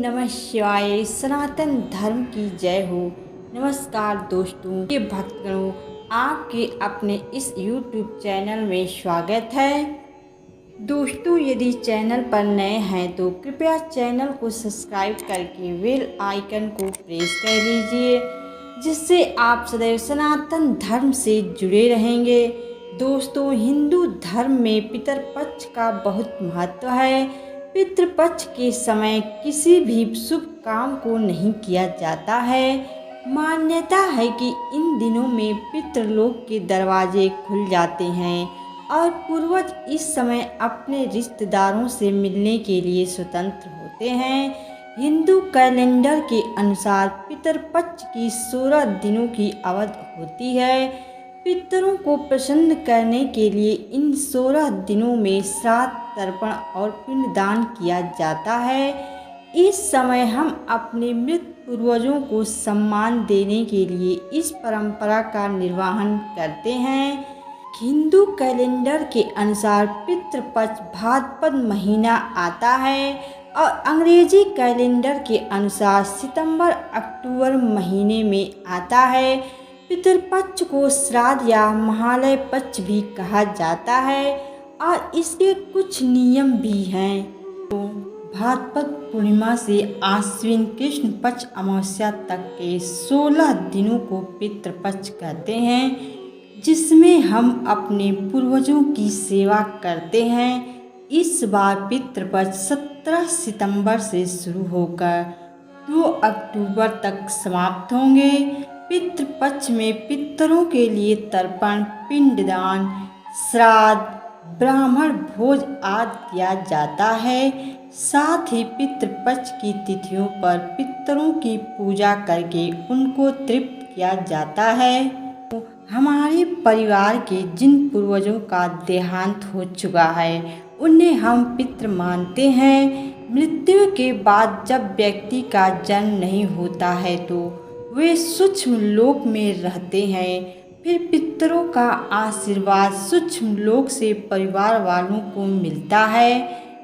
नमः शिवाय। सनातन धर्म की जय हो। नमस्कार दोस्तों, के भक्तगणों, आपके अपने इस YouTube चैनल में स्वागत है। दोस्तों, यदि चैनल पर नए हैं तो कृपया चैनल को सब्सक्राइब करके बेल आइकन को प्रेस कर लीजिए, जिससे आप सदैव सनातन धर्म से जुड़े रहेंगे। दोस्तों, हिंदू धर्म में पितरपक्ष का बहुत महत्व है। पितृपक्ष के समय किसी भी शुभ काम को नहीं किया जाता है। मान्यता है कि इन दिनों में पितृलोक के दरवाजे खुल जाते हैं और पूर्वज इस समय अपने रिश्तेदारों से मिलने के लिए स्वतंत्र होते हैं। हिंदू कैलेंडर के अनुसार पितरपक्ष की 16 दिनों की अवधि होती है। पितरों को प्रसन्न करने के लिए इन 16 दिनों में श्राद्ध, तर्पण और पिंडदान किया जाता है। इस समय हम अपने मृत पूर्वजों को सम्मान देने के लिए इस परंपरा का निर्वहन करते हैं। हिंदू कैलेंडर के अनुसार पितृपक्ष भाद्रपद महीना आता है और अंग्रेजी कैलेंडर के अनुसार सितंबर-अक्टूबर महीने में आता है। पितृपक्ष को श्राद्ध या महालय पक्ष भी कहा जाता है और इसके कुछ नियम भी हैं। तो भाद्रपद पूर्णिमा से आश्विन कृष्ण पक्ष अमावस्या तक के 16 दिनों को पितृपक्ष कहते हैं, जिसमें हम अपने पूर्वजों की सेवा करते हैं। इस बार पितृपक्ष 17 सितंबर से शुरू होकर 2 अक्टूबर तक समाप्त होंगे। पितृपक्ष में पितरों के लिए तर्पण, पिंडदान, श्राद्ध, ब्राह्मण भोज आदि किया जाता है। साथ ही पितृपक्ष की तिथियों पर पितरों की पूजा करके उनको तृप्त किया जाता है। हमारे परिवार के जिन पूर्वजों का देहांत हो चुका है उन्हें हम पितृ मानते हैं। मृत्यु के बाद जब व्यक्ति का जन्म नहीं होता है तो वे सूक्ष्म लोक में रहते हैं। फिर पितरों का आशीर्वाद सूक्ष्म लोक से परिवार वालों को मिलता है।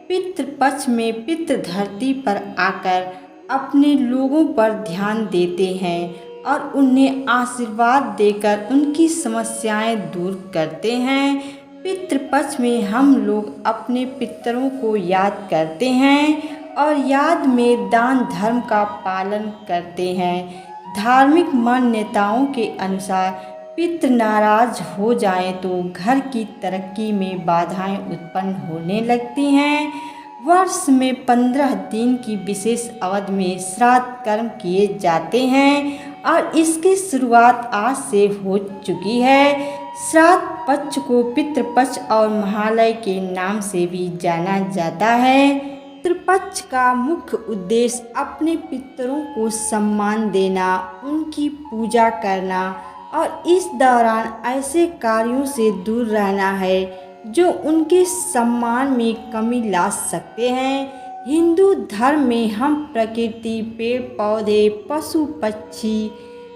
पितृपक्ष में पितृ धरती पर आकर अपने लोगों पर ध्यान देते हैं और उन्हें आशीर्वाद देकर उनकी समस्याएं दूर करते हैं। पितृपक्ष में हम लोग अपने पितरों को याद करते हैं और याद में दान धर्म का पालन करते हैं। धार्मिक मान्यताओं के अनुसार पितृ नाराज हो जाएं तो घर की तरक्की में बाधाएं उत्पन्न होने लगती हैं। वर्ष में 15 दिन की विशेष अवधि में श्राद्ध कर्म किए जाते हैं और इसकी शुरुआत आज से हो चुकी है। श्राद्ध पक्ष को पितृपक्ष और महालय के नाम से भी जाना जाता है। पितृपक्ष का मुख्य उद्देश्य अपने पितरों को सम्मान देना, उनकी पूजा करना और इस दौरान ऐसे कार्यों से दूर रहना है जो उनके सम्मान में कमी ला सकते हैं। हिंदू धर्म में हम प्रकृति, पेड़ पौधे, पशु पक्षी,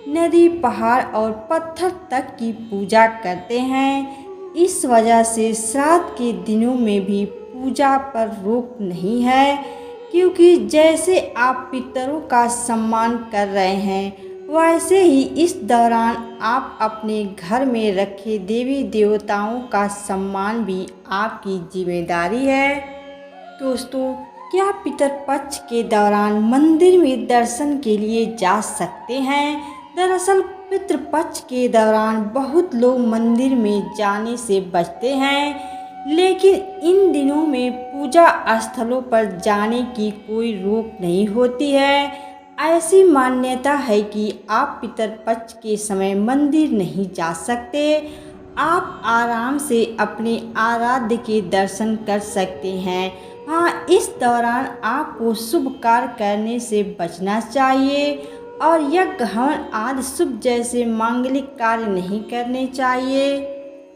नदी, पहाड़ और पत्थर तक की पूजा करते हैं। इस वजह से श्राद्ध के दिनों में भी पूजा पर रोक नहीं है, क्योंकि जैसे आप पितरों का सम्मान कर रहे हैं वैसे ही इस दौरान आप अपने घर में रखे देवी देवताओं का सम्मान भी आपकी जिम्मेदारी है। दोस्तों, क्या पितरपक्ष के दौरान मंदिर में दर्शन के लिए जा सकते हैं? दरअसल पितृपक्ष के दौरान बहुत लोग मंदिर में जाने से बचते हैं, लेकिन इन दिनों में पूजा स्थलों पर जाने की कोई रोक नहीं होती है। ऐसी मान्यता है कि आप पितरपक्ष के समय मंदिर नहीं जा सकते। आप आराम से अपने आराध्य के दर्शन कर सकते हैं। हाँ, इस दौरान आपको शुभ कार्य करने से बचना चाहिए और यज्ञ, हवन आदि शुभ जैसे मांगलिक कार्य नहीं करने चाहिए।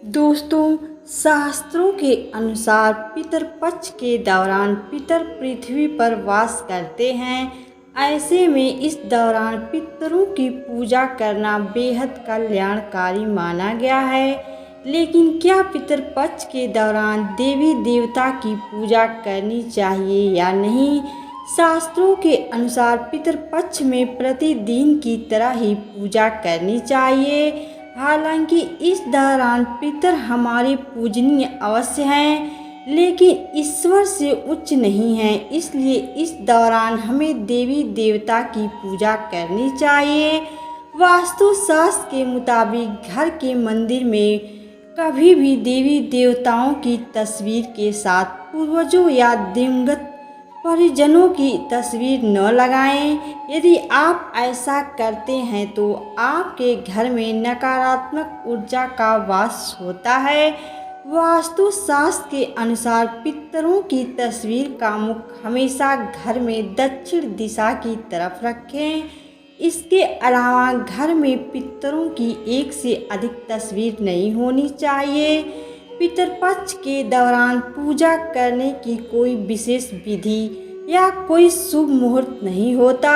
दोस्तों, शास्त्रों के अनुसार पितरपक्ष के दौरान पितर पृथ्वी पर वास करते हैं। ऐसे में इस दौरान पितरों की पूजा करना बेहद कल्याणकारी माना गया है। लेकिन क्या पितरपक्ष के दौरान देवी देवता की पूजा करनी चाहिए या नहीं? शास्त्रों के अनुसार पितृपक्ष में प्रतिदिन की तरह ही पूजा करनी चाहिए। हालांकि इस दौरान पितर हमारे पूजनीय अवश्य हैं, लेकिन ईश्वर से उच्च नहीं हैं। इसलिए इस दौरान हमें देवी देवता की पूजा करनी चाहिए। वास्तु शास्त्र के मुताबिक घर के मंदिर में कभी भी देवी देवताओं की तस्वीर के साथ पूर्वजों या दिवंगत परिजनों की तस्वीर न लगाएं। यदि आप ऐसा करते हैं तो आपके घर में नकारात्मक ऊर्जा का वास होता है। वास्तु शास्त्र के अनुसार पितरों की तस्वीर का मुख हमेशा घर में दक्षिण दिशा की तरफ रखें। इसके अलावा घर में पितरों की एक से अधिक तस्वीर नहीं होनी चाहिए। पितरपक्ष के दौरान पूजा करने की कोई विशेष विधि या कोई शुभ मुहूर्त नहीं होता।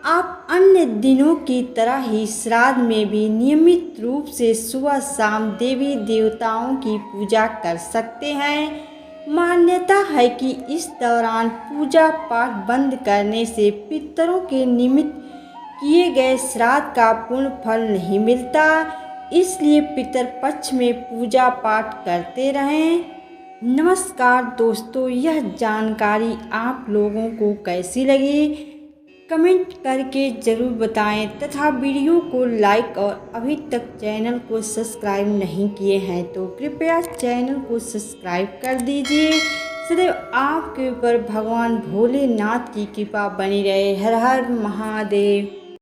आप अन्य दिनों की तरह ही श्राद्ध में भी नियमित रूप से सुबह शाम देवी देवताओं की पूजा कर सकते हैं। मान्यता है कि इस दौरान पूजा पाठ बंद करने से पितरों के निमित्त किए गए श्राद्ध का पूर्ण फल नहीं मिलता। इसलिए पितरपक्ष में पूजा पाठ करते रहें। नमस्कार दोस्तों, यह जानकारी आप लोगों को कैसी लगी कमेंट करके ज़रूर बताएं तथा वीडियो को लाइक और अभी तक चैनल को सब्सक्राइब नहीं किए हैं तो कृपया चैनल को सब्सक्राइब कर दीजिए। सदैव आपके ऊपर भगवान भोलेनाथ की कृपा बनी रहे। हर हर महादेव।